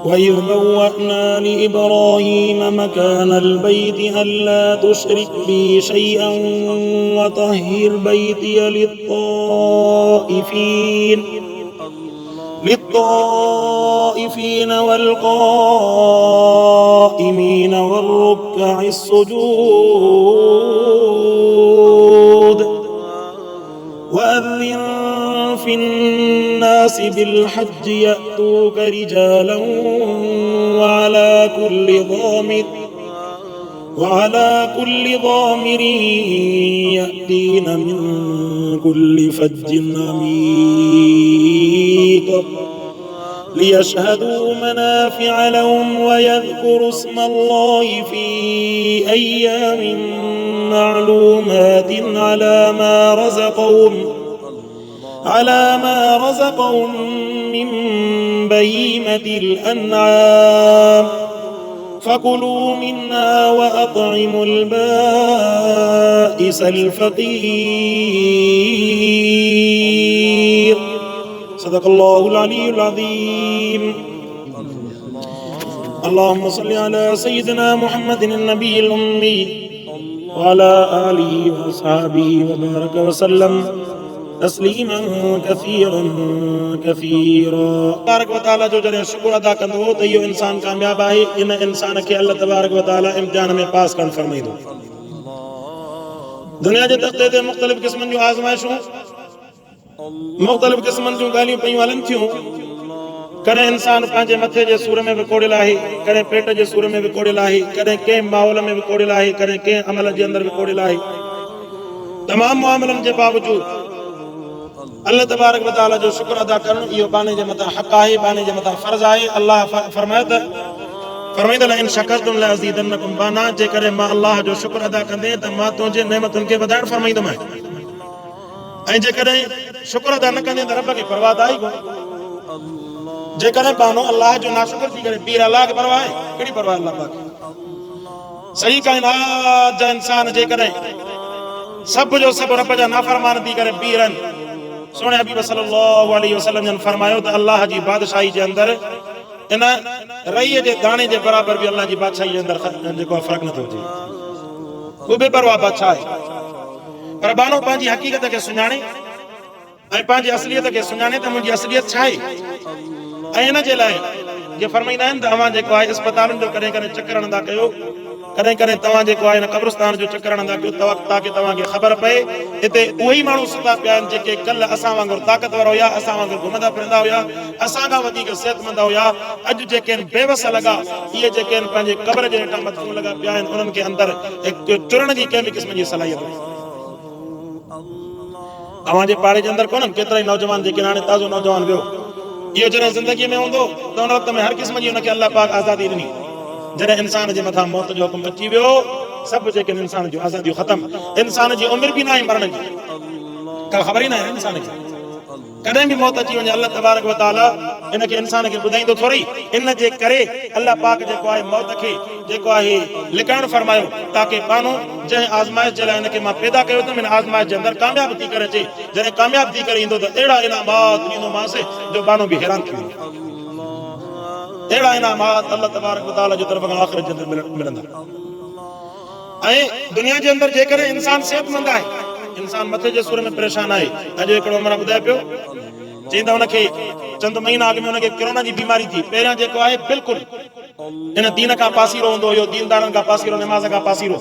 وإذ بوأنا لإبراهيم مكان البيت ألا تشرك بي شيئا وطهر بيتي للطائفين والقائمين والركع السجود وأذن في الناس بالحج يأتوك رجالا وعلى كل ضامر يأتين من كل فج عميق ليشهدوا منافع لهم ويذكروا اسم الله في أيام معلومات على ما رزقهم من بهيمة الأنعام فكلوا منها وأطعموا البائس الفقير صدق الله العلي العظيم. اللهم صل على سيدنا محمد النبي الأمي وعلى آله وأصحابه وبارك وسلم تسليما كثيرا كثيرا. तबारक व तआला जो जॾहिं शुक्र अदा कंदो त इहो इंसान कामयाब आहे. इन इंसान खे अल्लाह तबारक व तआला इम्तिहान में पास करण फरमाईंदो. दुनिया जे तख़्ते ते मुख़्तलिफ़ क़िस्मनि जूं आज़माइशूं मुख़्तलिफ़ क़िस्मनि जूं ॻाल्हियूं पयूं हलनि थियूं. कॾहिं इंसान पंहिंजे मथे जे सूर में विकोड़ियल आहे, कॾहिं पेट जे सूर में विकोड़ियल आहे, कॾहिं कंहिं माहौल में विकोड़ियल आहे, कॾहिं कंहिं अमल जे अंदरि विकोड़ियल आहे. तमामु मामलनि जे बावजूदि अल्लाह तबारक व तआला जो शुक्र अदा करणु इहो बाने जे मथां हक़ आहे, बाने जे मथां फर्ज़ आहे. अल्लाह फरमाईंदो इन शकरतुम लअज़ीदन्नकुम बाना, जेकॾहिं मां अल्लाह जो शुक्र अदा कंदे त मां तुंहिंजे नेमतुनि खे वधाइण फरमाईंदोमांइ. ऐं जेकॾहिं शुक्र अदा न कंदे त रब खे परवाह आहे कोन. जेकॾहिं बानो अल्लाह जो नाशुक्र थी करे पीर अल्लाह खे परवाह आहे, कहिड़ी परवाह अल्लाह पाक. सही काइनात जा इंसान जेकॾहिं सभु जो सभु रब जा नाफ़रमान थी करे पीरनि, सोने हबीब सल्लल्लाहु अलैहि वसल्लम जन फरमायो त अल्लाह जी बादशाही जे अंदरि इन रईअ जे दाणे जे बराबर बि अल्लाह जी बादशाही जे अंदरि जेको फ़र्क़ु नथो थिए. उहो बेपरवाह बादशाह आहे. पर बानो पंहिंजी हक़ीक़त खे सुञाणे ऐं पंहिंजी असलियत खे सुञाणे त मुंहिंजी असलियत छा आहे. ऐं इन जे लाइ जे फरमाईंदा आहिनि त अवां जेको आहे अस्पतालुनि जो कॾहिं कॾहिं चकर हणंदा कयो, कॾहिं कॾहिं तव्हां जेको आहे कब्रिस्तान जो चकर हणंदा कयो ताकी तव्हांखे ख़बर पए हिते उहे ई माण्हू सुता पिया आहिनि जेके कल्ह असां वांगुरु ताक़तवर हुया, असां वांगुरु घुमंदा फिरंदा हुया, असां खां वधीक सिहतमंद हुया. अॼु जेके आहिनि बेवस लॻा, इहे जेके आहिनि पंहिंजे क़ब्र जे हेठां मथूं लॻा पिया आहिनि, उन्हनि खे अंदरि चुरण जी कंहिं बि क़िस्म जी सलाहियत आहे. अव्हांजे पाड़े जे अंदरि कोन्हनि केतिरा ई नौजवान जेके हाणे ताज़ो नौजवान वियो, इहो जॾहिं ज़िंदगीअ में हूंदो त उन वक़्त में हर क़िस्म जी हुनखे अल्लाह पाक आज़ादी ॾिनी. जॾहिं इंसान जे मथां मौत जो हुकुम अची वियो, सभु जेके इंसान जूं आज़ादियूं ख़तम. इंसान जी उमिरि बि न आहे मरण जी, का ख़बर ई न आहे इंसान खे. कॾहिं बि मौत अची वञे अल्लाह तबारक व तआला इन खे इंसान खे ॿुधाईंदो थोरी. इन जे करे अल्लाह पाक जेको आहे मौत खे जेको आहे लिकाइण फरमायो ताकी बानो जंहिं आज़माइश जे लाइ हिन खे मां पैदा कयो त हिन आज़माइश जे अंदरि कामयाब थी करे अचे. जॾहिं कामयाब थी करे ईंदो त अहिड़ा इनामात ॾींदोमांसि जो बानो बि हैरान थी वेंदो. अहिड़ा इनामात अल्लाह तबारक व तआला जी तरफ़ खां आख़िरत जे अंदरि मिलंदा. ऐं दुनिया जे अंदरि जेकॾहिं इंसान सिहतमंद आहे, इंसान मथे जे सूर में परेशान आहे. अॼु हिकिड़ो हमरा ॿुधाए पियो, चईंदा हुनखे चंद महीना अॻु में हुनखे कोरोना जी बीमारी थी. पहिरियां जेको आहे बिल्कुलु इन दीन खां पासीरो हूंदो हुयो, दीनदारनि खां पासीरो, निमाज़ खां पासीरो.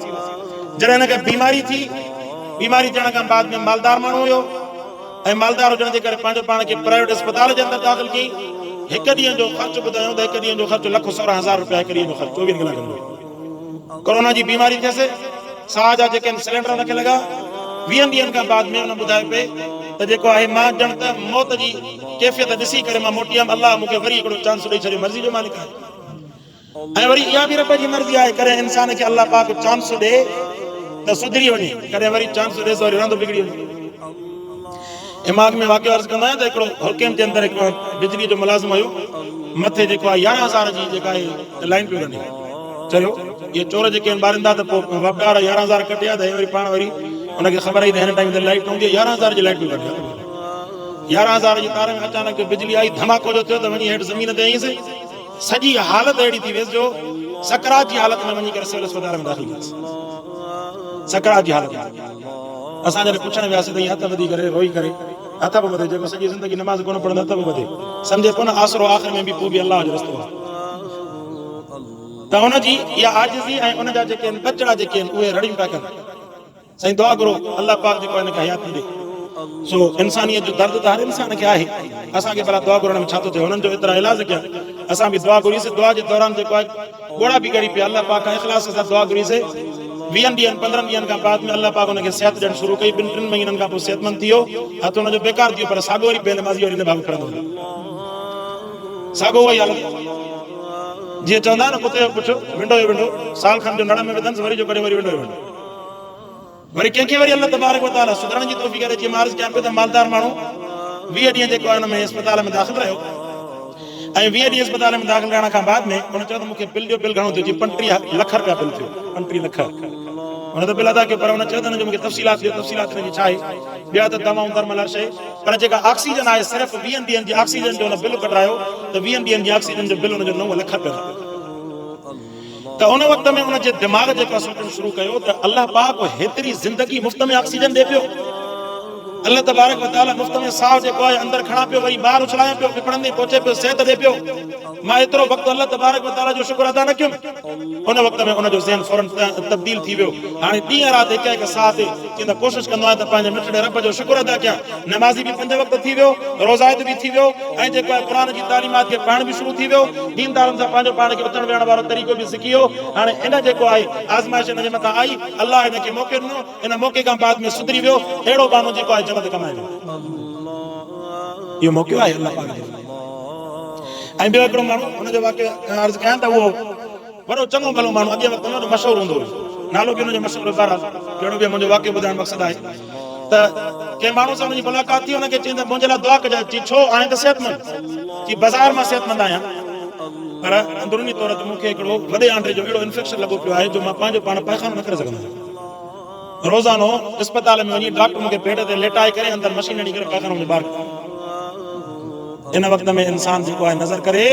जॾहिं हिनखे बीमारी थी, बीमारी थियण खां बाद में मालदार माण्हू हुयो ऐं मालदार हुजण जे करे पंहिंजो पाण खे प्राइवेट अस्पताल जे अंदरि दाख़िल कई. हिकु ॾींहं जो ख़र्चु ॿुधायूं त हिकु ॾींहं जो ख़र्चु 1,16,000 रुपया हिकु ॾींहं जो ख़र्चु 24 कलाकनि जो. कोरोना जी बीमारी थियसि, साह जा जेके सिलेंडर हुनखे लॻा. 20 ॾींहंनि खां बाद में हुन ॿुधाए पिए त जेको आहे मां ॼण त मौत जी कैफ़ियत ॾिसी करे मां मोटी हुयमि. अल्लाह मूंखे वरी हिकिड़ो चांस ॾेई छॾियो, मर्ज़ी जो मालिक आहे. ऐं वरी इहा बि रब जी मर्ज़ी आहे, कॾहिं इंसान खे अल्लाह पाक चांस ॾे त सुधरी वञे, कॾहिं वरी चांस ॾे त वरी रांदो बिगड़ी वञे. इमाग में वाक़ियो अर्ज़ु कंदो आहियां त हिकिड़ो हुकेम जे अंदरि हिकिड़ो बिजली जो मुलाज़िम हुयो, मथे जेको आहे 11,000 जी जेका आहे लाइन पियो वञे. चयो ये चोर जेके आहिनि ॿारंदा त पोइ वपडार 11,000 कटिया त वरी पाण वरी उनखे ख़बर आई त हिन टाइम ते लाइट हूंदी आहे. 11,000 जी लाइट बि कटिया. 11,000 जी तार में अचानक बिजली आई, धमाको जो थियो त वञी हेठि ज़मीन ते आईंसि. सॼी हालत अहिड़ी थी वियसि जो सकरात जी हालत में वञी करे सिविल अस्पताल में दाख़िल थियसि। सकरात जी हालत असां जॾहिं पुछण वियासीं त हथ वधी करे रोई करे हथ बि ॿधे, जेको सॼी ज़िंदगी नमाज़ कोन पढ़ंदो हथ बि ॿधे, सम्झे कोन आसरो आख़िर में बि पोइ बि अलाह जो रस्तो आहे। त हुनजी इहा आजिज़ी ऐं उनजा जेके आहिनि बचड़ा जेके आहिनि उहे रड़ियूं पिया कनि। साईं दुआ करो अल्लाह पाक जेको हिनखे हयात ॾे। सो इंसानियत जो दर्द त हर इंसान खे आहे, असांखे भला दुआ घुरण में छा थो थिए, हुननि जो एतिरा इलाज कया, असां बि दुआ घुरीसीं। दुआ जे दौरान जेको आहे ॻोड़ा बि करी पिया, अल्लाह पाक इख़लास सां दुआ घुरीसीं। 20 ॾींहंनि 15 ॾींहंनि खां बाद में अल्लाह पाक हुनखे सिहत ॾियणु शुरू कई। 2-3 महीननि खां पोइ सिहतमंद थी वियो, हथ हुनजो बेकार थी वियो, पर साॻो वरी बेनमाज़ी वरी निभाउ खणंदो हुयो, साॻो उहा ई हालत। जीअं चवंदा न कुते जो पुछो विंडो जो विंडो साल खनि जो नड़ में विधंसि, वरी जो करे वरी विंडो जो विंडो। वरी कंहिंखे वरी अल्लाह तबारक व तआला सुधरण जी तौफ़ीक़ ॾे। जीअं मार्ज़ कयां पियो त मालदार माण्हू 20 ॾींहं जेको आहे हुन में अस्पताल में दाख़िल रहियो ऐं 20 ॾींहं अस्पताल में दाख़िल रहण खां बाद में हुन चयो त मूंखे बिल जो बिल घणो थियो, 35 लख रुपया बिल थियो, 35 लख। हुन त बिल अदा कयो, पर हुन चयो त हुनजो मूंखे तफ़सीलात ॾियो, तफ़सीलात हिनजी छा आहे, ॿिया त दवाऊं दरमल हर शइ, पर जेका ऑक्सीजन आहे सिर्फ़ु 20 ॾींहंनि जी ऑक्सीजन जो हुन बिल कढायो त 20 ॾींहंनि जी ऑक्सीजन जो बिल हुनजो 9 लख रुपया। त उन वक़्त में उनजे दिमाग़ जेको सोचणु शुरू कयो त अल्लाह पाक हेतिरी ज़िंदगी मुफ़्त में ऑक्सीजन ॾे पियो, अल्लाह तबारक व तआला मुफ़्त में साह जेको आहे अंदरि खणा पियो, वरी ॿाहिरि उछलायां पियो, पिपड़ंदे पहुचे पियो, सिहत ॾे पियो। मां एतिरो वक़्तु अल्लाह तबारक व तआला जो शुक्र अदा न कयुमि। उन वक़्त में उनजो ज़हन फौरन तब्दील थी वियो। हाणे ॾींहं राति हिकु हिकु साह ते चवंदा कोशिशि कंदो आहियां त पंहिंजे मिठड़े रब जो शुक्र अदा कयां। नमाज़ी बि 5 वक़्त थी वियो, रोज़ायत बि थी वियो, ऐं जेको आहे क़ुरान जी तालीमात खे पढ़ण बि शुरू थी वियो, दीनदारनि सां पंहिंजो पाण खे उथण वेहण वारो तरीक़ो बि सिखी वियो। हाणे इन जेको आहे आज़माइश हिनजे मथां आई, अल्लाह हिनखे मौक़ो ॾिनो, इन मौक़े खां बाद में सुधरी वियो, अहिड़ो बानो जेको आहे जन्नत कमाए वियो। इहो मौक़ो आहे अल्लाह पाक जो। ऐं ॿियो हिकिड़ो माण्हू हुनजो वाक़ियो अर्ज़ कयां त उहो वॾो चङो भलो माण्हू अॻे वक़्त में मशहूरु हूंदो हुयो, नालो बि हुनजो मशहूरु, बहरहाल कहिड़ो बि मुंहिंजो वाक़ियो ॿुधाइण मक़सदु आहे त कंहिं माण्हू सां मुंहिंजी मुलाक़ात थी, हुनखे चईं त मुंहिंजे लाइ दुआ कजांइ। चई छो, हाणे त सिहतमंद, की बाज़ार मां सिहतमंद आहियां, पर अंदरूनी तौर ते मूंखे हिकिड़ो वॾे आंडे जो अहिड़ो इन्फेक्शन लॻो पियो आहे जो मां पंहिंजो पाण पैखानो न करे सघंदो आहियां। रोज़ानो अस्पताल में वञी डॉक्टर मूंखे पेट ते लेटाए करे अंदरि मशीन हणी करे पैखानो मुंहिंजो ॿाहिरि। इन वक़्त में इंसान जेको आहे नज़र करे,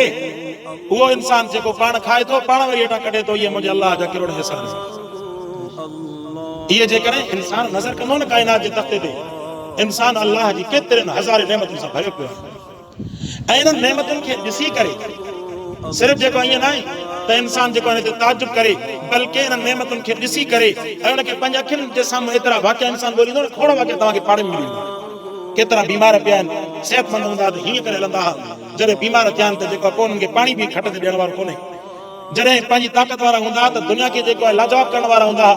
उहो इंसान जेको पाण खाए थो पाण वरी हेठां कढे थो, इहे मुंहिंजे अल्लाह जा करोड़ एहसान। इहे जेकॾहिं इंसान नज़र कंदो न काइनात जे तख़्ते ते, इंसान अल्लाह जी केतिरनि हज़ारे नेमतुनि सां भरियो पियो आहे। ऐं इन्हनि नेमतुनि खे ॾिसी करे सिर्फ़ु जेको ईअं न आहे त इंसान जेको आहे ताजुब करे, बल्कि इन्हनि नेमतुनि खे ॾिसी करे ऐं उनखे पंहिंजे अखियुनि जे साम्हूं एतिरा वाक़िया इंसान ॻोल्हींदो न, खोड़ वाक़िया तव्हांखे पाड़े में मिली वेंदा। केतिरा बीमार पिया आहिनि, सिहतमंद हूंदा त हीअं करे हलंदा हुआ, जॾहिं बीमार थिया आहिनि त जेको पोइ उन्हनि खे पाणी बि खट ते ॾियण वारो कोन्हे। जॾहिं पंहिंजी ताक़त वारा हूंदा त दुनिया खे जेको आहे लाजवाब करण वारा हूंदा,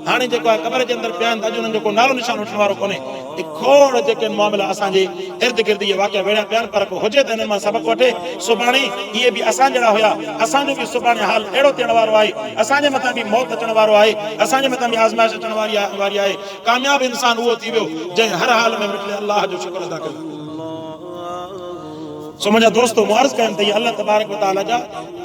हाणे जेको आहे क़बर जे अंदरि पिया आहिनि, अॼु हुननि जो को नालो निशान वठण वारो कोन्हे। खोड़ जेके मामला असांजे इर्द गिर्द इहे वाक़िया वेड़ा पिया आहिनि, पर को हुजे त हिन मां सबक़ु वठे। सुभाणे इहे बि असां जहिड़ा हुया, असांजो बि सुभाणे हाल अहिड़ो थियण वारो आहे, असांजे मथां बि मौत अचण वारो आहे, असांजे मथां बि आज़माइश अचण वारी आहे। कामयाब इंसान उहो थी वियो जंहिं हर हाल में मिठड़े अल्लाह जो शुक्र अदा कयो। सो मुंहिंजा दोस्तो मुआर्ज़ कनि त इहे अल्लाह तबारक व तआला जा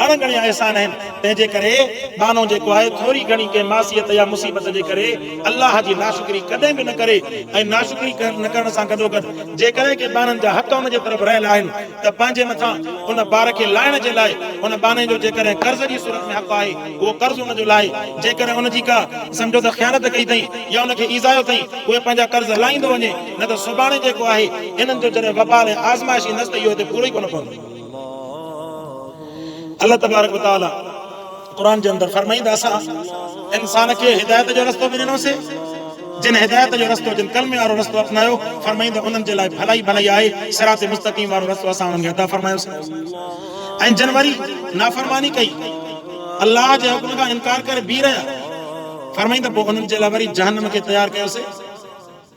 अणगणिया एहसान आहिनि। तंहिंजे करे बानो जेको आहे थोरी घणी कंहिं मासियत या मुसीबत जे करे अल्लाह जी नाशुक्री कॾहिं बि न करे। ऐं नाशुक्री न करण सां गॾोगॾु जेकॾहिं के बाननि जा हक़ हुन जे तरफ़ रहियल आहिनि त पंहिंजे मथां उन ॿार खे लाइण जे लाइ उन बाने जो जेकॾहिं कर्ज़ जी सूरत में हक़ आहे, उहो कर्ज़ हुनजो लाइ, जेकॾहिं हुनजी का सम्झो त ख़यानत कई अथई या हुनखे ईज़ायो अथई, उहे पंहिंजा कर्ज़ लाहींदो वञे, न त सुभाणे जेको आहे इन्हनि जो जॾहिं वबाल ऐं आज़माइश ईंदसि त इहो हिते पूरो ई कोन पवंदो। अल्लाह तबारक व तआला क़ुरान जे अंदरि फरमाईंदा, असां इंसान खे हिदायत जो रस्तो बि ॾिनोसीं, जिन हिदायत जो रस्तो, जिन कलमे वारो रस्तो अपनायो, फरमाईंदा उन्हनि जे लाइ भलाई भलाई आहे, सिरात मुस्तक़ीम वारो रस्तो असां उन्हनि खे अता फरमायोसीं। ऐं जिन वरी नाफ़रमानी कई, अल्लाह जे हुक्म खां इनकार करे बीह रहिया, फरमाईंदा पोइ उन्हनि जे लाइ वरी जहन्नम खे तयारु कयोसीं।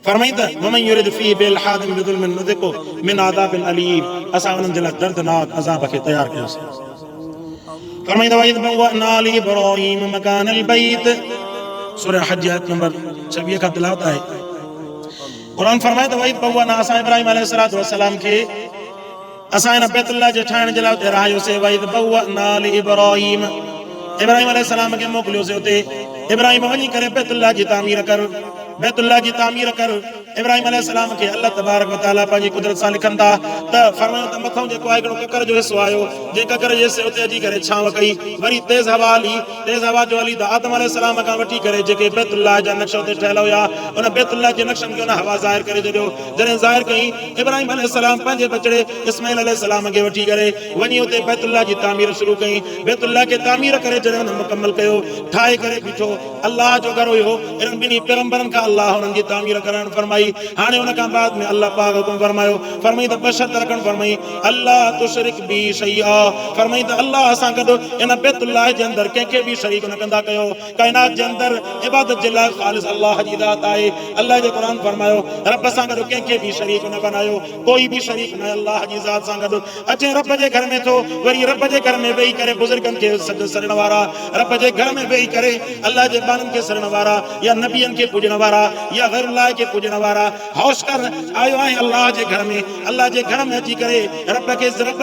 फरमाईंदा वमन युरिद फीहि बिइल्हादिन बिज़ुल्मिन नुज़िक़हु मिन अज़ाबिन अलीम, असां उन्हनि जे लाइ दर्दनाक अज़ाब खे तयारु कयोसीं। फरमाईंदा वइद बव्वअना लिइब्राहीम मकानल बैत, सूरह हज आयत नंबर 26 का तिलावत है। कुरान फरमाए वइद बव्वअना, असां इब्राहीम अलैहिस्सलातु वस्सलाम खे असां इन बैतुल्लाह जे ठाहिण जे लाइ उते रहायोसीं। वइद बव्वअना लिइब्राहीम, इब्राहीम अलैहिस्सलाम खे मोकिलियोसीं उते, इब्राहीम वञी करे बैतुल्लाह जी तामीर कर, बैतुल्लाह जी तामीर कर। इब्राहिम अलैहिस्सलाम के अल्लाह तबारक व तआला पंहिंजी कुदरत सां लिखंदा त फरमायो त मथों जेको आहे हिकिड़ो ककर जो हिस्सो आयो, जे ककर जे हिस्से उते अची करे छांव कई, वरी तेज़ हवा हली, तेज़ हवा जो हली त आदम अलैहिस्सलाम खां वठी करे जेके बैतुल्लाह जा नक्शा उते ठहियल हुया, उन बैतुल्लाह जे नक्शनि खे उन हवा ज़ाहिर करे छॾियो। जॾहिं ज़ाहिर कई इब्राहिम अलैहिस्सलाम पंहिंजे बचड़े इस्माइल अलैहिस्सलाम खे वठी करे वञी उते बैतुल्लाह जी तामीर शुरू कई। बैतुल्लाह खे तामीर करे जॾहिं हुन मुकम्मल कयो, ठाहे करे बीठो, अल्लाह जो घर हुयो, इन्हनि ॿिन्ही पैगंबरनि खां अल्लाह हुननि जी तामीर करणु फरमाई। हाणे हुन खां बाद में अल्लाह पाक हुकुम फरमायो, फरमाई त ॿ शर्त रखणु फरमाई, अल्लाह तुशरिक बी शैआ, फरमाई त अल्लाह सां गॾु इन बैतुल्लाह जे अंदरि कंहिंखे बि शरीक न कंदा कयो। काइनात जे अंदरि इबादत जे लाइ ख़ालिस अल्लाह जी ज़ात आहे। अल्लाह जे क़ुरान फरमायो, रब सां गॾु कंहिंखे बि शरीक न बनायो, कोई बि शरीक न अल्लाह जी ज़ात सां गॾु। अचे रब जे घर में थो, वरी रब जे घर में वेही करे बुज़ुर्गनि खे सॾण वारा, रब जे घर में वेही करे अल्लाह जे ॿारनि खे सॾण वारा, या नबियनि खे पूॼण वारा, या गैरुल्लाह खे पूॼण वारा, होश कर आयो आहे अल्लाह जे घर में। अल्लाह जे घर में अची करे रब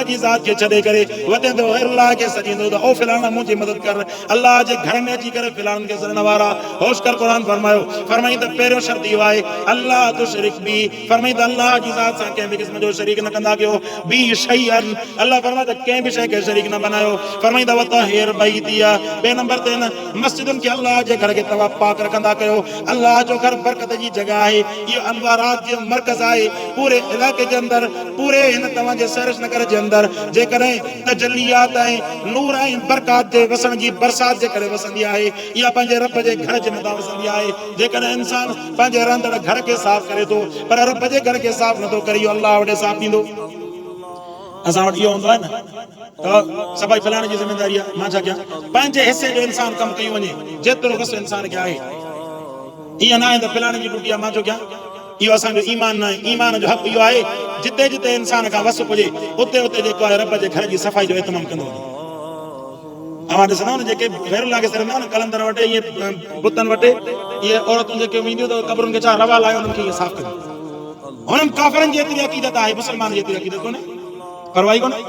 जी ज़ात खे छॾे करे वधंदो गैरुल्लाह खे सॾींदो त ओ फिलाना मुंहिंजी मदद कर। अल्लाह जे घर में अची करे फिलाननि खे सॾण वारा, होश कर क़ुरान फरमायो, फरमाई त पहिरियों शर्त इहो आहे अल्लाह तुशरिक बी, फरमाई त अल्लाह जी ज़ात सां कंहिं बि क़िस्म जो शरीक न कंदा कयो। बी शैअन, अल्लाह फरमाए त कंहिं बि शइ खे शरीक न बनायो। फरमाई त वतहिर बैतिया, ॿिए नंबर ते मस्जिदुनि खे अल्लाह जे घर खे तव्हां पाक रखंदा कयो। अल्लाह जो घर बरकत जी जॻह आहे, इहो अनवारात जो मर्कज़ आहे पूरे इलाइक़े जे अंदरि, पूरे हिन तव्हांजे सहरिश नगर जे अंदरि जेकॾहिं तजलियात ऐं नूर ऐं बरकात जे वसण जी बरसात जे करे वसंदी आहे, इहा पंहिंजे रब जे घर जे मथां वसंदी आहे। जेकॾहिं इंसान पंहिंजे रहंदड़ घर खे साफ़ करे थो पर रब जे घर खे साफ़ नथो करे, इहो अल्लाह वटि साफ़ थींदो। असां वटि इहो हूंदो आहे न त सभई फलाणे जी ज़िमेदारी आहे, मां छा कयां, पंहिंजे हिसे जो इंसान कमु कई वञे जेतिरो वस इंसान खे आहे। ईअं न आहे त फलाणे जी ड्यूटी आहे मां छो कयां, इहो असांजो ईमान न आहे। ईमान जो हक़ इहो आहे जिते जिते इंसान खां वस पुॼे उते उते जेको आहे रब जे घर जी सफ़ाई जो एतमामु कंदो वञे। अवां ॾिसंदा न जेके गैरुल्लाह खे सॾंदा न कलंदर वटि, इहे बुतनि वटि, इहे औरतूं जेके वेंदियूं त क़बरुनि खे छा रवा लाहे उन्हनि खे इहे साफ़ कंदियूं। हुननि काफ़िरनि जी एतिरी अक़ीदत आहे, मुस्लमान जी एतिरी अक़ीदत कोन्हे, परवाही कोन्हे।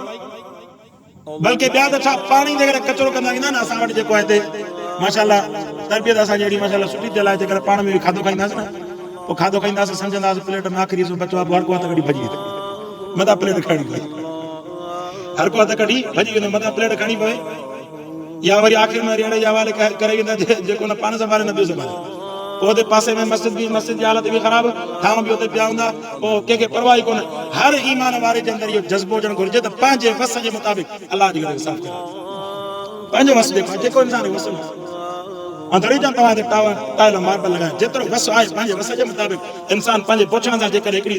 बल्कि ॿिया त छा पाणी जे करे कचिरो कंदा ईंदा न। असां वटि जेको आहे हिते माशाअल्लाह तरबियत असांजी अहिड़ी माशाअल्लाह सुठी थियल आहे, जेकर पाण में बि खाधो खाईंदासीं न, पोइ खाधो खाईंदासीं सम्झंदासीं प्लेट में आख़िरी बचो आहे, हर को हथ कढी भॼी वेंदो, मथां प्लेट खणी पए, हर को हथ कढी भॼी वेंदो, मथां प्लेट खणी पए, या वरी आख़िर में अहिड़े हवाले करे वेंदा जेको न पाण संभाले न ॿियो संभाले। पोइ हुते पासे में मस्जिद जी हालत बि ख़राबु, थाम बि हुते पिया हूंदा, पोइ कंहिंखे परवाही कोन्हे। हर ईमान वारे जे अंदरि इहो जज़्बो हुजणु घुरिजे त पंहिंजे वस जे मुताबिक़ अलाह जे घर खे साफ़ करे, पंहिंजो वस जेको इंसान जो वस ऐं थोरी चवनि तव्हां हिते टाइल मार्बल लॻायो, जेतिरो वस आहे पंहिंजे वस जे मुताबिक़ इंसान पंहिंजे पुछण सां जेकर हिकिड़ी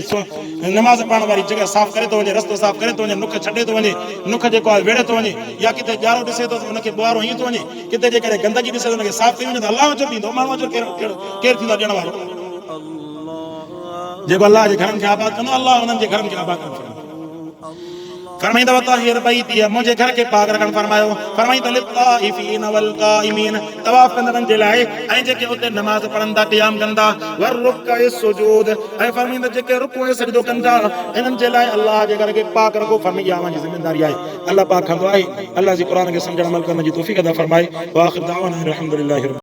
नमाज़ पढ़ण वारी जॻह साफ़ करे थो वञे, रस्तो साफ़ करे थो वञे, नुख छॾे थो वञे, नुख जेको आहे वेड़े थो वञे, या किथे ॼारो ॾिसे थो त हुनखे ॿुहारो हीअं थो वञे, किथे जेकर गंदगी ॾिसे थो हुनखे साफ़ कई वञे त अलाह जो ॾींदो, माण्हूअ जो केरु थींदो ॾियण वारो। जेको अल्लाह जे घरनि खे आबाद कंदो, अल्लाह हुननि जे घरनि खे आबाद कंदो। फरमाईंदा वताहिर बैती, मुंहिंजे घर खे पाक रखण फरमायो। फरमाईंदा लित्ताइफीन वल क़ाइमीन, तवाफ कंदड़नि जे लाइ ऐं जेके उते नमाज़ पढ़ंदा क़याम कंदा, वर रुक्अ सुजूद, ऐं फरमाईंदा जेके रुकू ऐं सजदो कंदा, इन्हनि जे लाइ अल्लाह जे घर खे पाक रखो। फरमाई अवां जी ज़िमेदारी आहे, अल्लाह पाक खंदो आहे। अल्लाह जे क़ुरान खे सम्झण अमल करण जी तौफ़ीक़ अता फरमाए। व आखिर दावाना अल्हम्दुलिल्लाहि।